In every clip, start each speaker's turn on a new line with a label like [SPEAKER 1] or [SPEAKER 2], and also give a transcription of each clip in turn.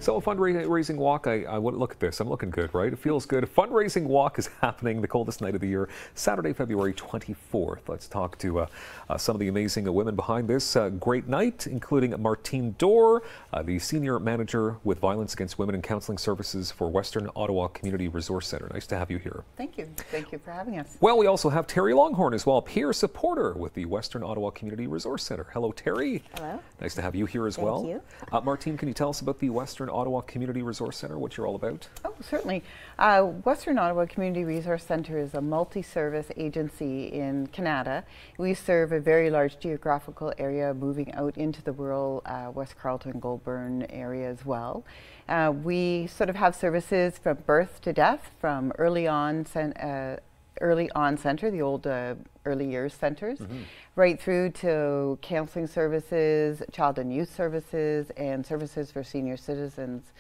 [SPEAKER 1] So a fundraising walk, I would look at this, I'm looking good, right? It feels good. A fundraising walk is happening the coldest night of the year, Saturday, February 24th. Let's talk to some of the amazing women behind this great night, including Martine Dore, the Senior Manager with Violence Against Women and Counseling Services for Western Ottawa Community Resource Centre. Nice to have you here.
[SPEAKER 2] Thank you. Thank you for having us.
[SPEAKER 1] Well, we also have Terry Longhorn as well, peer supporter with the Western Ottawa Community Resource Centre. Hello, Terry.
[SPEAKER 3] Hello.
[SPEAKER 1] Nice to have you here as well.
[SPEAKER 3] Thank you.
[SPEAKER 1] Martine, can you tell us about the Western Ottawa Community Resource Centre, what you're all about?
[SPEAKER 2] Oh, certainly. Western Ottawa Community Resource Centre is a multi-service agency in Canada. We serve a very large geographical area moving out into the rural West Carleton, Goulburn area as well. We sort of have services from birth to death, from early on centre, the old early years centers, right through to counseling services, child and youth services, and services for senior citizens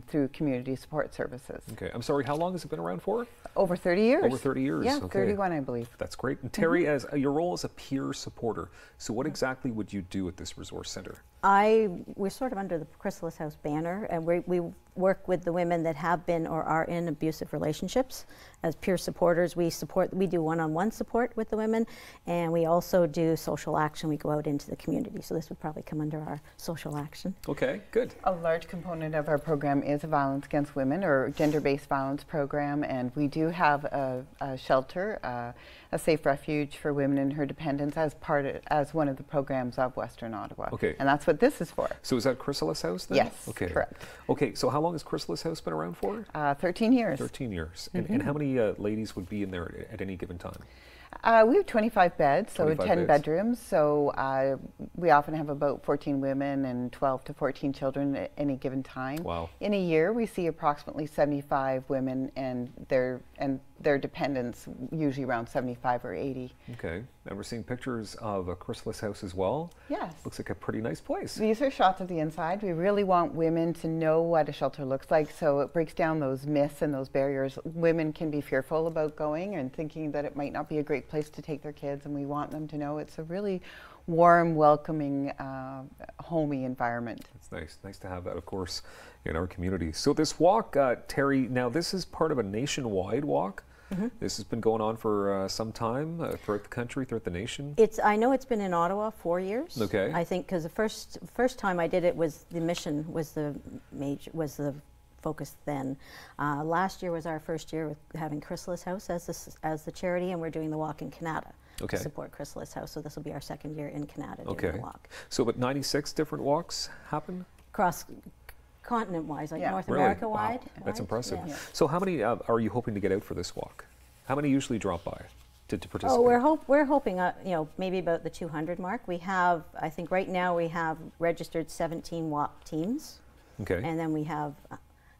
[SPEAKER 2] through community support services.
[SPEAKER 1] Okay, I'm sorry, how long has it been around for?
[SPEAKER 2] Over 30 years.
[SPEAKER 1] Over 30 years,
[SPEAKER 2] Yeah,
[SPEAKER 1] okay.
[SPEAKER 2] 31 I believe.
[SPEAKER 1] That's great. And Terry, as your role as a peer supporter, so what exactly would you do at this resource centre?
[SPEAKER 3] We're sort of under the Chrysalis House banner, and we work with the women that have been or are in abusive relationships. As peer supporters, we do one-on-one support with the women, and we also do social action. We go out into the community, so this would probably come under our social action.
[SPEAKER 1] Okay, good.
[SPEAKER 2] A large component of our program is a violence against women or gender-based violence program, and we do have a shelter, a safe refuge for women and her dependents as one of the programs of Western Ottawa.
[SPEAKER 1] Okay.
[SPEAKER 2] And that's what this is for.
[SPEAKER 1] So is that Chrysalis House then?
[SPEAKER 2] Yes,
[SPEAKER 1] okay.
[SPEAKER 2] correct.
[SPEAKER 1] Okay, so how long has Chrysalis House been around for?
[SPEAKER 2] 13 years.
[SPEAKER 1] 13 years. And how many ladies would be in there at any given time?
[SPEAKER 2] We have 25 beds, so
[SPEAKER 1] 25
[SPEAKER 2] 10
[SPEAKER 1] beds.
[SPEAKER 2] bedrooms. So we often have about 14 women and 12 to 14 children at any given time.
[SPEAKER 1] Wow.
[SPEAKER 2] In a year, we see approximately 75 women and their dependents, usually around 75 or 80.
[SPEAKER 1] Okay, and we're seeing pictures of a Chrysalis House as well.
[SPEAKER 2] Yes.
[SPEAKER 1] Looks like a pretty nice place.
[SPEAKER 2] These are shots of the inside. We really want women to know what a shelter looks like, so it breaks down those myths and those barriers. Women can be fearful about going and thinking that it might not be a great place to take their kids, and we want them to know it's a really warm, welcoming, homey environment.
[SPEAKER 1] It's nice. Nice to have that, of course, in our community. So this walk, Terry, now this is part of a nationwide walk. This has been going on for some time throughout the country, throughout the nation.
[SPEAKER 3] I know it's been in Ottawa 4 years.
[SPEAKER 1] Okay.
[SPEAKER 3] I think because the first time I did it was the mission was the focus then. Last year was our first year with having Chrysalis House as the charity, and we're doing the walk in Canada.
[SPEAKER 1] Okay.
[SPEAKER 3] To support Chrysalis House, so this will be our second year in Canada doing the walk.
[SPEAKER 1] So but 96 different walks happen?
[SPEAKER 3] Cross continent-wise, like North
[SPEAKER 1] Really?
[SPEAKER 3] America-wide.
[SPEAKER 1] Wow. That's
[SPEAKER 3] right?
[SPEAKER 1] impressive.
[SPEAKER 3] Yeah.
[SPEAKER 1] So how many are you hoping to get out for this walk? How many usually drop by to participate?
[SPEAKER 3] Oh, we're hoping, maybe about the 200 mark. We have, I think right now we have registered 17 walk teams.
[SPEAKER 1] Okay.
[SPEAKER 3] And then we have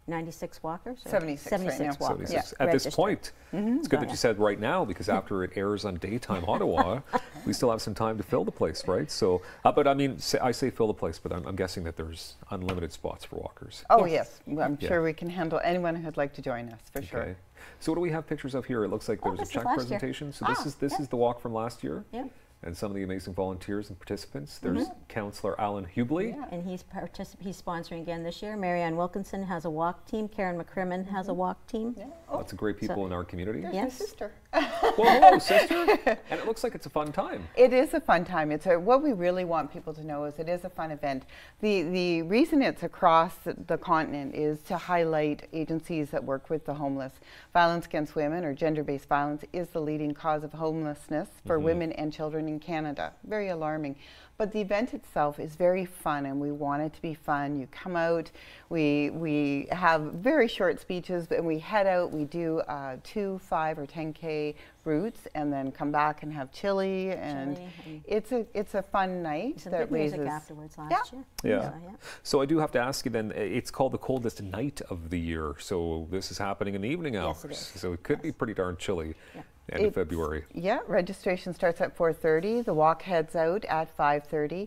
[SPEAKER 3] 96 walkers?
[SPEAKER 2] 76 right now.
[SPEAKER 3] walkers.
[SPEAKER 1] 76. At this point, it's good
[SPEAKER 3] So,
[SPEAKER 1] that you said right now, because after it airs on Daytime Ottawa, we still have some time to fill the place, right? So, but I mean, I say fill the place, but I'm guessing that there's unlimited spots for walkers.
[SPEAKER 2] Oh yes, well, I'm sure we can handle anyone who'd like to join us, for sure.
[SPEAKER 1] Okay. So what do we have pictures of here? It looks like there was a
[SPEAKER 3] this is
[SPEAKER 1] check
[SPEAKER 3] last year.
[SPEAKER 1] presentation. So this is the walk from last year.
[SPEAKER 3] Yeah.
[SPEAKER 1] And some of the amazing volunteers and participants. There's Councillor Alan Hubley.
[SPEAKER 3] Yeah, and he's sponsoring again this year. Marianne Wilkinson has a walk team. Karen McCrimmon has a walk team.
[SPEAKER 2] Yeah.
[SPEAKER 1] Lots of great people in our community.
[SPEAKER 2] There's
[SPEAKER 3] Yes.
[SPEAKER 2] my sister.
[SPEAKER 1] Well, hello, sister. And it looks like it's a fun time.
[SPEAKER 2] It is a fun time. What we really want people to know is it is a fun event. The reason it's across the continent is to highlight agencies that work with the homeless. Violence against women or gender-based violence is the leading cause of homelessness for women and children in Canada. Very alarming. But the event itself is very fun, and we want it to be fun. You come out, we have very short speeches, and we head out, we do 2, 5, or 10K routes, and then come back and have chili, and it's a fun night.
[SPEAKER 3] Some
[SPEAKER 2] that
[SPEAKER 3] good music
[SPEAKER 2] raises
[SPEAKER 3] afterwards last year.
[SPEAKER 1] Yeah.
[SPEAKER 3] So,
[SPEAKER 1] So I do have to ask you then, it's called the coldest night of the year. So this is happening in the evening hours.
[SPEAKER 3] Yes, it is.
[SPEAKER 1] So it could be pretty darn chilly.
[SPEAKER 3] Yeah.
[SPEAKER 1] End of February.
[SPEAKER 2] Yeah, registration starts at 4:30. The walk heads out at 5:30.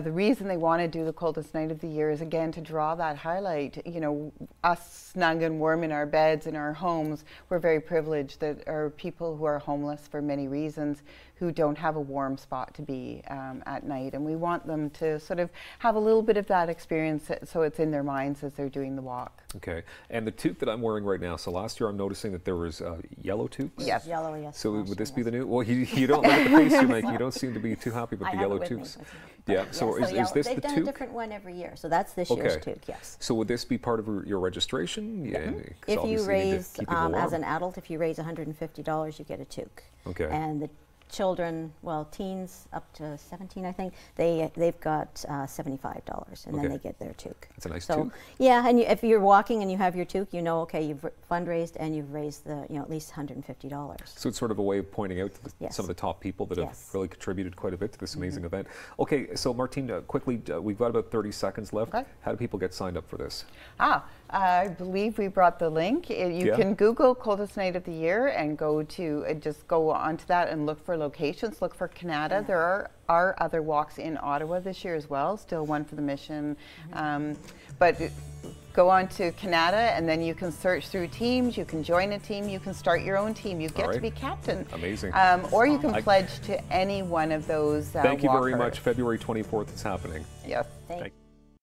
[SPEAKER 2] The reason they want to do the coldest night of the year is, again, to draw that highlight. You know, us snug and warm in our beds, in our homes, we're very privileged that our people who are homeless for many reasons who don't have a warm spot to be at night. And we want them to sort of have a little bit of that experience so it's in their minds as they're doing the walk.
[SPEAKER 1] Okay. And the toque that I'm wearing right now, so last year I'm noticing that there was yellow toques.
[SPEAKER 2] Yes.
[SPEAKER 3] Yellow, yes.
[SPEAKER 1] So would this be the new? Well, you don't look at the face you make. You don't seem to be too happy with the yellow toques.
[SPEAKER 3] Yeah.
[SPEAKER 1] So is this the
[SPEAKER 3] toque? They've done a different one every year. So that's this year's toque. Yes.
[SPEAKER 1] So would this be part of your registration? Yeah.
[SPEAKER 3] If you raise, as an adult, if you raise $150, you get a toque.
[SPEAKER 1] Okay.
[SPEAKER 3] And the children, well, teens up to 17, I think, they've got $75, and then they get their toque.
[SPEAKER 1] That's a nice toque.
[SPEAKER 3] Yeah, and if you're walking and you have your toque, you know, okay, you've fundraised and you've raised the, at least $150.
[SPEAKER 1] So it's sort of a way of pointing out to some of the top people that have really contributed quite a bit to this amazing event. Okay, so Martine, quickly, we've got about 30 seconds left.
[SPEAKER 2] Okay.
[SPEAKER 1] How do people get signed up for this?
[SPEAKER 2] I believe we brought the link. You can Google Coldest Night of the Year and go to just go onto that and look for locations. Look for Canada. There are other walks in Ottawa this year as well. Still one for the Mission, but go on to Canada and then you can search through teams. You can join a team. You can start your own team. You get to be captain.
[SPEAKER 1] Amazing.
[SPEAKER 2] Or you can pledge to any one of those.
[SPEAKER 1] Thank you very much. February 24th is happening.
[SPEAKER 2] Yes.
[SPEAKER 3] Thank you.